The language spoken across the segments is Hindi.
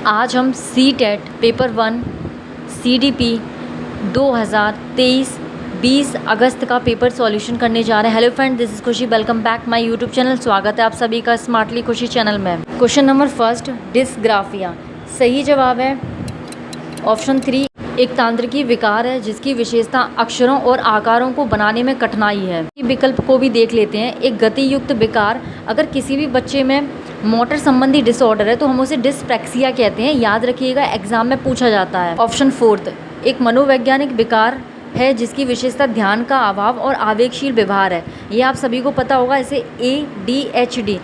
आज हम सी-टेट पेपर 1 CDP 2023 20 अगस्त का पेपर सॉल्यूशन करने जा रहे हैं। हेलो फ्रेंड, दिस इज खुशी। Welcome back my YouTube channel. स्वागत है आप सभी का स्मार्टली खुशी चैनल में। Question number first, dysgraphia. सही जवाब है ऑप्शन 3, एक तांत्रिकी विकार है जिसकी विशेषता अक्षरों और आकारों को बनाने में कठिनाई है। विकल्प को भी देख लेते हैं। एक गति युक्त विकार, अगर किसी भी बच्चे में मोटर संबंधी डिसऑर्डर है तो हम उसे डिस्प्रैक्सिया कहते हैं। याद रखिएगा, एग्जाम में पूछा जाता है। ऑप्शन 4, एक मनोवैज्ञानिक विकार है जिसकी विशेषता ध्यान का अभाव और आवेगशील व्यवहार है। ये आप सभी को पता होगा। इसे ADHD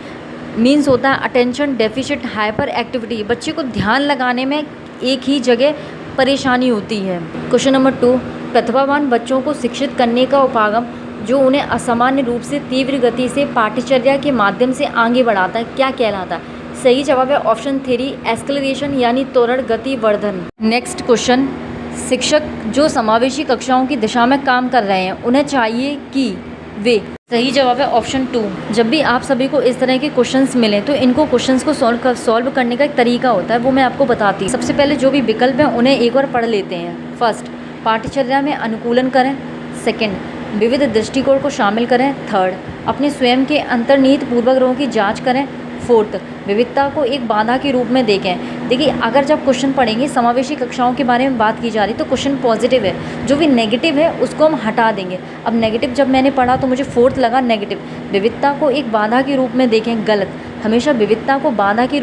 मीन्स होता है अटेंशन डेफिशिट हाइपर एक्टिविटी। बच्चे को ध्यान लगाने में एक ही जगह परेशानी होती है। क्वेश्चन नंबर 2, प्रतिभावान बच्चों को शिक्षित करने का उपागम जो उन्हें असामान्य रूप से तीव्र गति से पाठ्यचर्या के माध्यम से आगे बढ़ाता है, क्या कहलाता है? सही जवाब है ऑप्शन 3, एक्सेलरेशन यानी त्वरण गति वर्धन। नेक्स्ट क्वेश्चन, शिक्षक जो समावेशी कक्षाओं की दिशा में काम कर रहे हैं उन्हें चाहिए कि वे। सही जवाब है ऑप्शन 2। जब भी आप सभी को इस तरह के क्वेश्चंस मिलें तो इनको क्वेश्चंस को सॉल्व करने का एक तरीका होता है, वो मैं आपको बताती हूँ। सबसे पहले जो भी विकल्प हैं उन्हें एक बार पढ़ लेते हैं। फर्स्ट, पाठ्यचर्या में अनुकूलन करें। सेकंड, विविध दृष्टिकोण को शामिल करें। थर्ड, अपने स्वयं के अंतर्निहित पूर्वाग्रहों की जांच करें। फोर्थ, विविधता को एक बाधा के रूप में देखें। देखिए, अगर जब क्वेश्चन पढ़ेंगे समावेशी कक्षाओं के बारे में बात की जा रही तो क्वेश्चन पॉजिटिव है, जो भी नेगेटिव है उसको हम हटा देंगे। अब नेगेटिव जब मैंने पढ़ा तो मुझे फोर्थ लगा नेगेटिव। विविधता को एक बाधा के रूप में देखें, गलत। हमेशा विविधता को बाधा के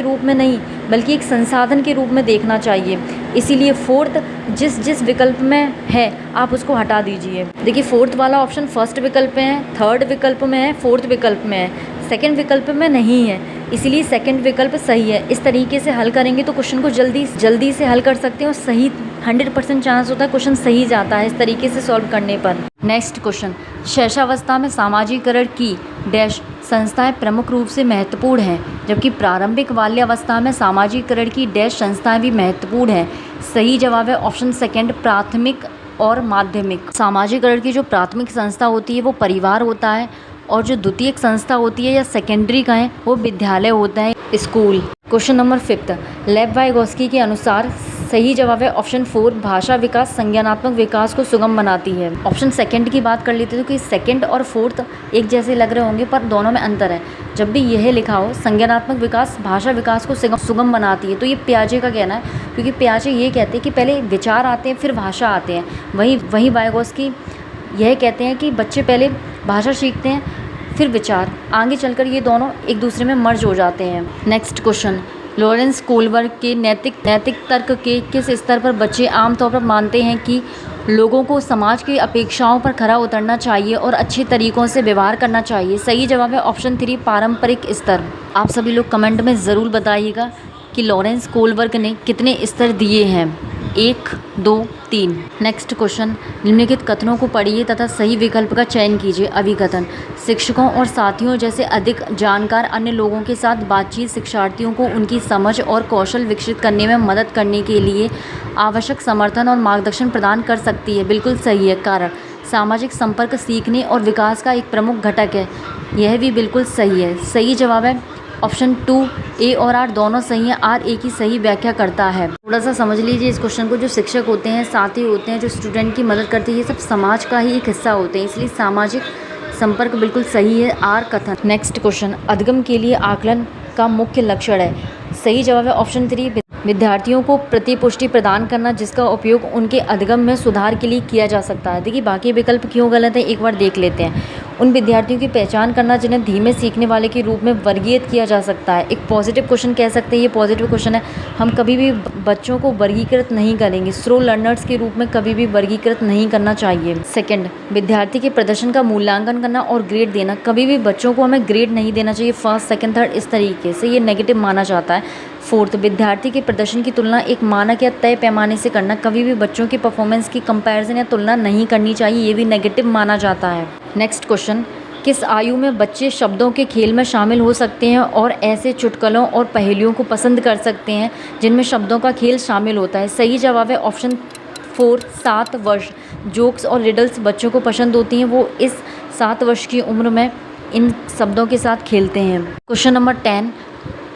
रूप में नहीं बल्कि एक संसाधन के रूप में देखना चाहिए। इसीलिए फोर्थ जिस विकल्प में है आप उसको हटा दीजिए। देखिए, फोर्थ वाला ऑप्शन फर्स्ट विकल्प में है, थर्ड विकल्प में है, फोर्थ विकल्प में है, सेकंड विकल्प में नहीं है। इसीलिए सेकंड विकल्प सही है। इस तरीके से हल करेंगे तो क्वेश्चन को जल्दी से हल कर सकते हैं और सही 100% चांस होता है क्वेश्चन सही जाता है इस तरीके से सॉल्व करने पर। नेक्स्ट क्वेश्चन, शैशवावस्था में सामाजिकरण की डैश संस्थाएं प्रमुख रूप से महत्वपूर्ण हैं, जबकि प्रारंभिक बाल्यावस्था में सामाजिकरण की डैश संस्थाएं भी महत्वपूर्ण हैं। सही जवाब है ऑप्शन सेकंड, प्राथमिक और माध्यमिक। सामाजिकरण की जो प्राथमिक संस्था होती है वो परिवार होता है, और जो द्वितीयक संस्था होती है या सेकेंडरी का है वो विद्यालय होता है, स्कूल। क्वेश्चन नंबर 5, लेव वाइगोस्की के अनुसार सही जवाब है ऑप्शन 4, भाषा विकास संज्ञानात्मक विकास को सुगम बनाती है। ऑप्शन सेकंड की बात कर लेते हैं तो कि सेकंड और फोर्थ एक जैसे लग रहे होंगे पर दोनों में अंतर है। जब भी यह लिखा हो संज्ञानात्मक विकास भाषा विकास को सुगम बनाती है तो ये पियाजे का कहना है, क्योंकि पियाजे ये कहते हैं कि पहले विचार आते हैं फिर भाषा आते हैं। वही वाइगोस्की यह कहते हैं कि बच्चे पहले भाषा सीखते हैं फिर विचार, आगे चलकर ये दोनों एक दूसरे में मर्ज हो जाते हैं। नेक्स्ट क्वेश्चन, लॉरेंस कोहलबर्ग के नैतिक तर्क के किस स्तर पर बच्चे आमतौर पर मानते हैं कि लोगों को समाज की अपेक्षाओं पर खरा उतरना चाहिए और अच्छे तरीकों से व्यवहार करना चाहिए? सही जवाब है ऑप्शन 3, पारंपरिक स्तर। आप सभी लोग कमेंट में ज़रूर बताइएगा कि लॉरेंस कोहलबर्ग ने कितने स्तर दिए हैं, 1, 2, 3। नेक्स्ट क्वेश्चन, निम्नलिखित कथनों को पढ़िए तथा सही विकल्प का चयन कीजिए। अभिकथन, शिक्षकों और साथियों जैसे अधिक जानकार अन्य लोगों के साथ बातचीत शिक्षार्थियों को उनकी समझ और कौशल विकसित करने में मदद करने के लिए आवश्यक समर्थन और मार्गदर्शन प्रदान कर सकती है। बिल्कुल सही है। कारण, सामाजिक संपर्क सीखने और विकास का एक प्रमुख घटक है। यह भी बिल्कुल सही है। सही जवाब है ऑप्शन 2, ए और आर दोनों सही हैं। आर ए की सही व्याख्या करता है। थोड़ा सा समझ लीजिए इस क्वेश्चन को। जो शिक्षक होते हैं, साथी होते हैं, जो स्टूडेंट की मदद करते हैं, ये सब समाज का ही एक हिस्सा होते हैं, इसलिए सामाजिक संपर्क बिल्कुल सही है। आर कथन। नेक्स्ट क्वेश्चन, अधिगम के लिए आकलन का मुख्य लक्षण है। सही जवाब है ऑप्शन 3, विद्यार्थियों को प्रतिपुष्टि प्रदान करना जिसका उपयोग उनके अधिगम में सुधार के लिए किया जा सकता है। देखिए, बाकी विकल्प क्यों गलत है एक बार देख लेते हैं। उन विद्यार्थियों की पहचान करना जिन्हें धीमे सीखने वाले के रूप में वर्गीकृत किया जा सकता है। एक पॉजिटिव क्वेश्चन कह सकते हैं, ये पॉजिटिव क्वेश्चन है। हम कभी भी बच्चों को वर्गीकृत नहीं करेंगे, स्लो लर्नर्स के रूप में कभी भी वर्गीकृत नहीं करना चाहिए। सेकंड, विद्यार्थी के प्रदर्शन का मूल्यांकन करना और ग्रेड देना, कभी भी बच्चों को हमें ग्रेड नहीं देना चाहिए फर्स्ट सेकंड थर्ड इस तरीके से, ये नेगेटिव माना जाता है। फोर्थ, विद्यार्थी के प्रदर्शन की तुलना एक मानक या तय पैमाने से करना, कभी भी बच्चों की परफॉर्मेंस की कंपैरिजन या तुलना नहीं करनी चाहिए, ये भी नेगेटिव माना जाता है। नेक्स्ट क्वेश्चन, किस आयु में बच्चे शब्दों के खेल में शामिल हो सकते हैं और ऐसे चुटकुलों और पहेलियों को पसंद कर सकते हैं जिनमें शब्दों का खेल शामिल होता है? सही जवाब है ऑप्शन 4, 7 वर्ष। जोक्स और रिडल्स बच्चों को पसंद होती हैं, वो इस 7 वर्ष की उम्र में इन शब्दों के साथ खेलते हैं। क्वेश्चन नंबर 10,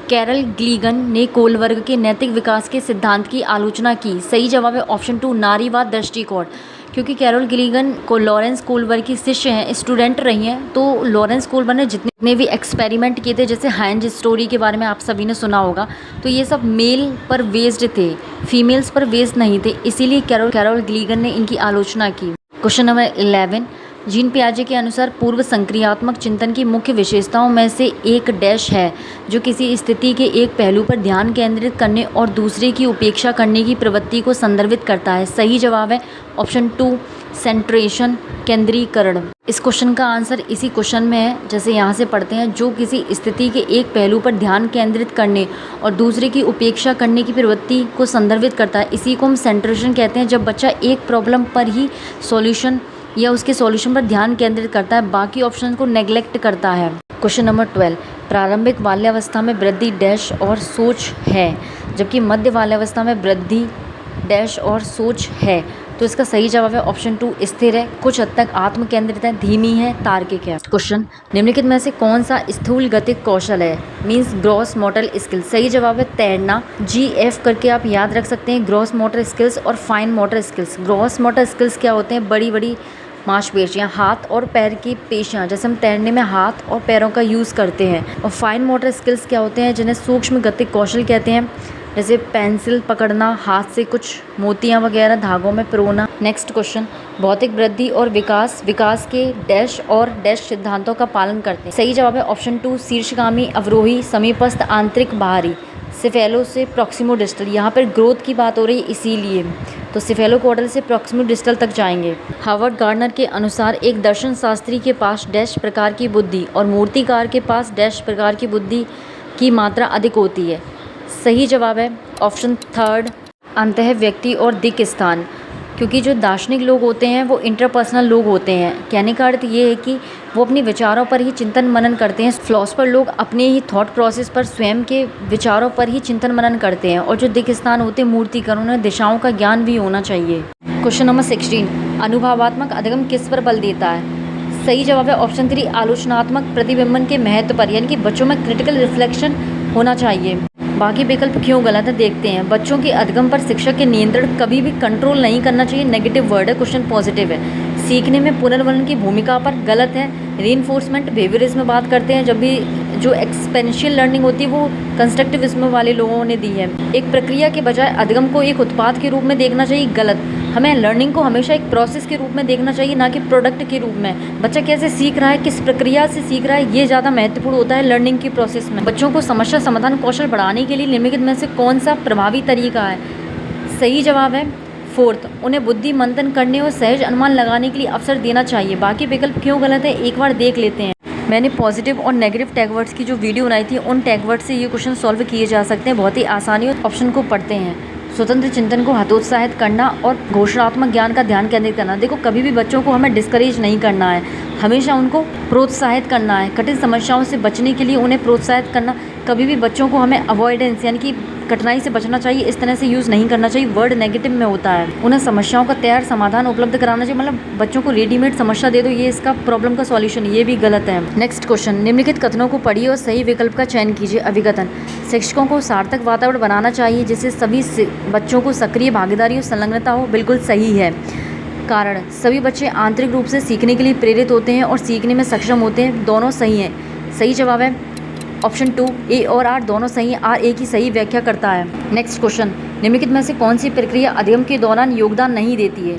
कैरल ग्लीगन ने कोल वर्ग के नैतिक विकास के सिद्धांत की आलोचना की। सही जवाब है ऑप्शन 2 नारीवाद दृष्टिकोण। क्योंकि कैरल ग्लीगन को लॉरेंस कोलबर की शिष्य हैं, स्टूडेंट रही हैं, तो लॉरेंस कोलबर ने जितने भी एक्सपेरिमेंट किए थे, जैसे हाइंज स्टोरी के बारे में आप सभी ने सुना होगा, तो ये सब मेल पर बेस्ड थे, फीमेल्स पर बेस्ड नहीं थे, इसीलिए कैरल ग्लीगन ने इनकी आलोचना की। क्वेश्चन नंबर 11, जीन पियाजे के अनुसार पूर्व संक्रियात्मक चिंतन की मुख्य विशेषताओं में से एक डैश है जो किसी स्थिति के एक पहलू पर ध्यान केंद्रित करने और दूसरे की उपेक्षा करने की प्रवृत्ति को संदर्भित करता है। सही जवाब है ऑप्शन 2 सेंट्रेशन, केंद्रीकरण। इस क्वेश्चन का आंसर इसी क्वेश्चन में है, जैसे यहाँ से पढ़ते हैं, जो किसी स्थिति के एक पहलू पर ध्यान केंद्रित करने और दूसरे की उपेक्षा करने की प्रवृत्ति को संदर्भित करता है। इसी को हम सेंट्रेशन कहते हैं, जब बच्चा एक प्रॉब्लम पर ही सॉल्यूशन या उसके सॉल्यूशन पर ध्यान केंद्रित करता है, बाकी ऑप्शन को नेग्लेक्ट करता है। क्वेश्चन नंबर 12, प्रारंभिक बाल्यावस्था में वृद्धि डैश और सोच है, जबकि मध्य बाल्यावस्था में वृद्धि डैश और सोच है। तो इसका सही जवाब है ऑप्शन 2 स्थिर है, कुछ हद तक आत्म केंद्रित है, धीमी है, तार्किक है। क्वेश्चन, निम्नलिखित में से कौन सा स्थूल गतिक कौशल है, मीन्स ग्रॉस मोटर स्किल। सही जवाब है तैरना। GF करके आप याद रख सकते हैं, ग्रॉस मोटर स्किल्स और fine motor skills. Gross motor skills क्या होते हैं, बड़ी बड़ी मांसपेशियाँ, हाथ और पैर की पेशियाँ, जैसे हम तैरने में हाथ और पैरों का यूज़ करते हैं। और फाइन मोटर स्किल्स क्या होते हैं, जिन्हें सूक्ष्म गतिक कौशल कहते हैं, जैसे पेंसिल पकड़ना, हाथ से कुछ मोतियाँ वगैरह धागों में पिरोना। नेक्स्ट क्वेश्चन, भौतिक वृद्धि और विकास के डैश और डैश सिद्धांतों का पालन करते हैं। सही जवाब है ऑप्शन 2 शीर्षगामी, अवरोही, समीपस्थ, आंतरिक, बाहरी, सिफेलो से प्रॉक्सिमो डिस्टल। यहाँ पर ग्रोथ की बात हो रही है, इसीलिए तो सिफेलो कॉर्डल से प्रॉक्सिमो डिस्टल तक जाएंगे। हार्वर्ड गार्डनर के अनुसार एक दर्शन शास्त्री के पास डैश प्रकार की बुद्धि और मूर्तिकार के पास डैश प्रकार की बुद्धि की मात्रा अधिक होती है। सही जवाब है ऑप्शन 3 अंतः व्यक्ति और दिक् स्थान। क्योंकि जो दार्शनिक लोग होते हैं वो इंटरपर्सनल लोग होते हैं। कहने का अर्थ ये है कि वो अपने विचारों पर ही चिंतन मनन करते हैं। फिलॉसफर लोग अपने ही थॉट प्रोसेस पर, स्वयं के विचारों पर ही चिंतन मनन करते हैं। और जो दिक् स्थान होते हैं मूर्तिकार, उन्हें दिशाओं का ज्ञान भी होना चाहिए। क्वेश्चन नंबर 16, अनुभवात्मक अधिगम किस पर बल देता है। सही जवाब है ऑप्शन 3 आलोचनात्मक प्रतिबिंबन के महत्व पर, यानी कि बच्चों में क्रिटिकल रिफ्लेक्शन होना चाहिए। बाकी विकल्प क्यों गलत है देखते हैं। बच्चों के अधिगम पर शिक्षक के नियंत्रण कभी भी कंट्रोल नहीं करना चाहिए, नेगेटिव वर्ड है, क्वेश्चन पॉजिटिव है। सीखने में पुनर्वलन की भूमिका पर गलत है। रीइंफोर्समेंट बिहेवियरिज्म में बात करते हैं, जब भी जो एक्सपेंशियल लर्निंग होती है वो कंस्ट्रक्टिविज्म वाले लोगों ने दी है। एक प्रक्रिया के बजाय अधिगम को एक उत्पाद के रूप में देखना चाहिए, गलत। हमें लर्निंग को हमेशा एक प्रोसेस के रूप में देखना चाहिए, ना कि प्रोडक्ट के रूप में। बच्चा कैसे सीख रहा है, किस प्रक्रिया से सीख रहा है, ये ज़्यादा महत्वपूर्ण होता है लर्निंग की प्रोसेस में। बच्चों को समस्या समाधान कौशल बढ़ाने के लिए निम्नलिखित में से कौन सा प्रभावी तरीका है। सही जवाब है 4, उन्हें बुद्धि मंथन करने और सहज अनुमान लगाने के लिए अवसर देना चाहिए। बाकी विकल्प क्यों गलत है एक बार देख लेते हैं। मैंने पॉजिटिव और नेगेटिव टैग वर्ड्स की जो वीडियो बनाई थी, उन टैग वर्ड से ये क्वेश्चन सॉल्व किए जा सकते हैं बहुत ही आसानी। और ऑप्शन को पढ़ते हैं, स्वतंत्र चिंतन को हतोत्साहित करना और घोषणात्मक ज्ञान का ध्यान केंद्रित करना। देखो, कभी भी बच्चों को हमें डिस्करेज नहीं करना है, हमेशा उनको प्रोत्साहित करना है। कठिन समस्याओं से बचने के लिए उन्हें प्रोत्साहित करना। कभी भी बच्चों को हमें अवॉइडेंस, यानी कि कठिनाई से बचना चाहिए, इस तरह से यूज़ नहीं करना चाहिए, वर्ड नेगेटिव में होता है। उन्हें समस्याओं का तैयार समाधान उपलब्ध कराना चाहिए, मतलब बच्चों को रेडीमेड समस्या दे दो, ये इसका प्रॉब्लम का सॉल्यूशन, ये भी गलत है। नेक्स्ट क्वेश्चन, निम्नलिखित कथनों को पढ़िए और सही विकल्प का चयन कीजिए। अभिकथन, शिक्षकों को सार्थक वातावरण बनाना चाहिए जिससे सभी बच्चों को सक्रिय भागीदारी और संलग्नता हो। बिल्कुल सही है। कारण, सभी बच्चे आंतरिक रूप से सीखने के लिए प्रेरित होते हैं और सीखने में सक्षम होते हैं, दोनों सही हैं। सही जवाब है ऑप्शन 2 ए और आर दोनों सही हैं। आर ए की सही व्याख्या करता है। नेक्स्ट क्वेश्चन, निम्नलिखित में से कौन सी प्रक्रिया अधिगम के दौरान योगदान नहीं देती है।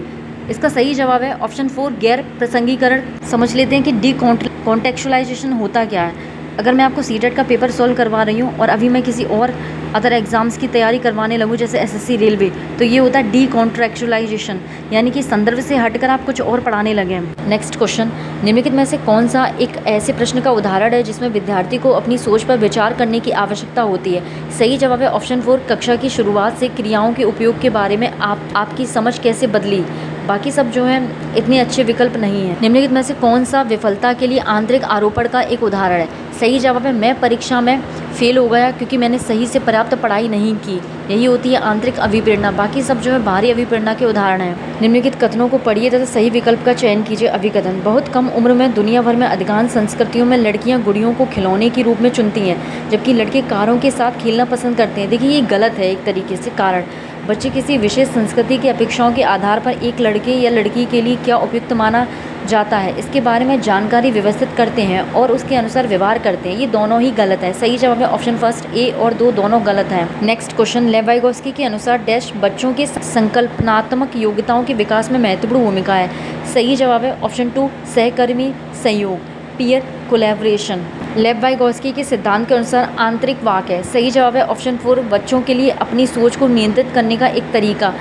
इसका सही जवाब है ऑप्शन 4 गैर प्रसंगीकरण। समझ लेते हैं कि डी कॉन्टेक्चुअलाइजेशन होता क्या है। अगर मैं आपको सीटेट का पेपर सॉल्व करवा रही हूँ और अभी मैं किसी और अदर एग्जाम्स की तैयारी करवाने लगूँ, जैसे एसएससी, रेलवे, तो ये होता है डी कॉन्ट्रेक्चुअलाइजेशन, यानी कि संदर्भ से हटकर आप कुछ और पढ़ाने लगे। नेक्स्ट क्वेश्चन, निम्नलिखित में से कौन सा एक ऐसे प्रश्न का उदाहरण है जिसमें विद्यार्थी को अपनी सोच पर विचार करने की आवश्यकता होती है। सही जवाब है ऑप्शन 4 कक्षा की शुरुआत से क्रियाओं के उपयोग के बारे में आपकी समझ कैसे बदली। बाकी सब जो है इतने अच्छे विकल्प नहीं है। निम्नलिखित में से कौन सा विफलता के लिए आंतरिक आरोपण का एक उदाहरण है। सही जवाब है मैं परीक्षा में फेल हो गया क्योंकि मैंने सही से पर्याप्त पढ़ाई नहीं की। यही होती है आंतरिक अभिप्रेरणा। बाकी सब जो है बाहरी अभिप्रेरणा के उदाहरण हैं। निम्नलिखित कथनों को पढ़िए तथा सही विकल्प का चयन कीजिए। अभिकथन: बहुत कम उम्र में दुनिया भर में अधिकांश संस्कृतियों में लड़कियां गुड़ियों को खिलौने के रूप में चुनती हैं, जबकि लड़के कारों के साथ खेलना पसंद करते हैं। देखिए ये गलत है एक तरीके से। कारण: बच्चे किसी विशेष संस्कृति की अपेक्षाओं के आधार पर एक लड़के या लड़की के लिए क्या उपयुक्त माना जाता है इसके बारे में जानकारी व्यवस्थित करते हैं और उसके अनुसार व्यवहार करते हैं। ये दोनों ही गलत है। सही जवाब है ऑप्शन फर्स्ट ए और दो दोनों गलत हैं। नेक्स्ट क्वेश्चन: लेव वाइगोत्स्की के अनुसार डैश बच्चों के संकल्पनात्मक योग्यताओं के विकास में महत्वपूर्ण भूमिका है। सही जवाब है ऑप्शन टू सहकर्मी सहयोग, पीयर कोलैबोरेशन। लेव वाइगोत्स्की के सिद्धांत के अनुसार आंतरिक वाक है। सही जवाब है ऑप्शन फोर बच्चों के लिए अपनी सोच को नियंत्रित करने का एक तरीका।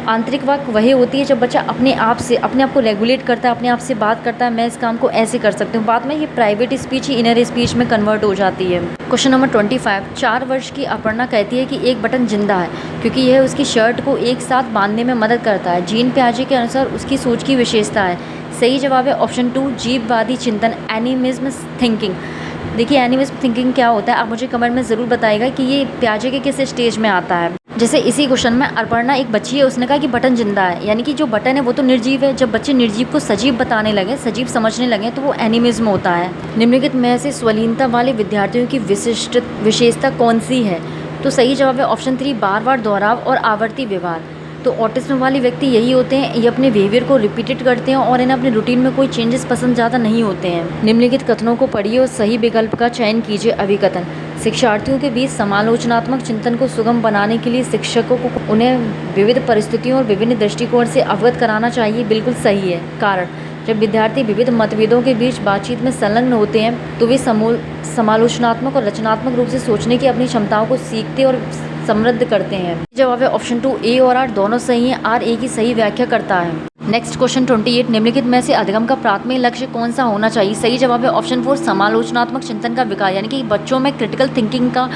आंतरिक वाक वही होती है जब बच्चा अपने आप को रेगुलेट करता है, अपने आप से बात करता है, मैं इस काम को ऐसे कर सकती हूँ। बाद में ये प्राइवेट स्पीच ही इनर स्पीच में कन्वर्ट हो जाती है। क्वेश्चन नंबर 25: 4 वर्ष की अपर्णा कहती है कि एक बटन जिंदा है क्योंकि यह उसकी शर्ट को एक साथ बांधने में मदद करता है। जीन पियाजे के अनुसार उसकी सोच की विशेषता है। सही जवाब है ऑप्शन टू जीववादी चिंतन, एनिमिज्म थिंकिंग। देखिए एनिमिज्म थिंकिंग क्या होता है आप मुझे कमेंट में ज़रूर बताइएगा कि ये पियाजे के किस स्टेज में आता है। जैसे इसी क्वेश्चन में अपर्णा एक बच्ची है, उसने कहा कि बटन जिंदा है, यानी कि जो बटन है वो तो निर्जीव है। जब बच्चे निर्जीव को सजीव बताने लगे, सजीव समझने लगे तो वो एनिमिज्म होता है। निम्नलिखित में से स्वलीनता वाले विद्यार्थियों की विशेषता कौन सी है? तो सही जवाब है ऑप्शन 3 बार बार दोहराव और आवर्ती व्यवहार। तो ऑटिज्म वाले व्यक्ति यही होते हैं, ये अपने बिहेवियर को रिपीटेड करते हैं और इन्हें अपने रूटीन में कोई चेंजेस पसंद ज़्यादा नहीं होते हैं। निम्नलिखित कथनों को पढ़िए और सही विकल्प का चयन कीजिए। अभिकथन: शिक्षार्थियों के बीच समालोचनात्मक चिंतन को सुगम बनाने के लिए शिक्षकों को उन्हें विविध परिस्थितियों और विभिन्न दृष्टिकोण से अवगत कराना चाहिए। बिल्कुल सही है। कारण: जब विद्यार्थी विविध मतभेदों के बीच बातचीत में संलग्न होते हैं तो वे समालोचनात्मक और रचनात्मक रूप से सोचने की अपनी क्षमताओं को सीखते और समृद्ध करते हैं। जवाब है ऑप्शन 2 ए और आर दोनों सही हैं। आर ए की सही व्याख्या करता है। नेक्स्ट क्वेश्चन 28: निम्नलिखित में से अधिगम का प्राथमिक लक्ष्य कौन सा होना चाहिए? सही जवाब है ऑप्शन 4 समालोचनात्मक चिंतन का विकास, यानी कि बच्चों में क्रिटिकल थिंकिंग का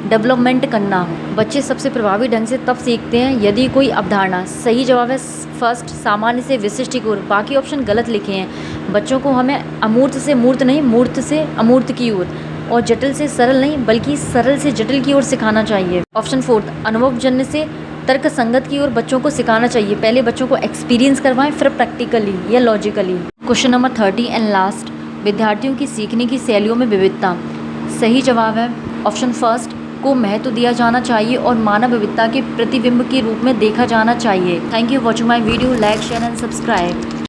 डेवलपमेंट करना। बच्चे सबसे प्रभावी ढंग से तब सीखते हैं यदि कोई अवधारणा। सही जवाब है फर्स्ट सामान्य से विशिष्ट की ओर। बाकी ऑप्शन गलत लिखे हैं। बच्चों को हमें अमूर्त से मूर्त नहीं, मूर्त से अमूर्त की ओर और जटिल से सरल नहीं बल्कि सरल से जटिल की ओर सिखाना चाहिए। ऑप्शन 4 अनुभवजन्य से तर्क संगत की ओर बच्चों को सिखाना चाहिए। पहले बच्चों को एक्सपीरियंस करवाएं फिर प्रैक्टिकली या logically. Question number 30 and last: विद्यार्थियों की सीखने की शैलियों में विविधता। सही जवाब है ऑप्शन फर्स्ट को महत्व दिया जाना चाहिए और मानव विविधता के प्रतिबिंब के रूप में देखा जाना चाहिए। Thank you watching my video. Like share and subscribe.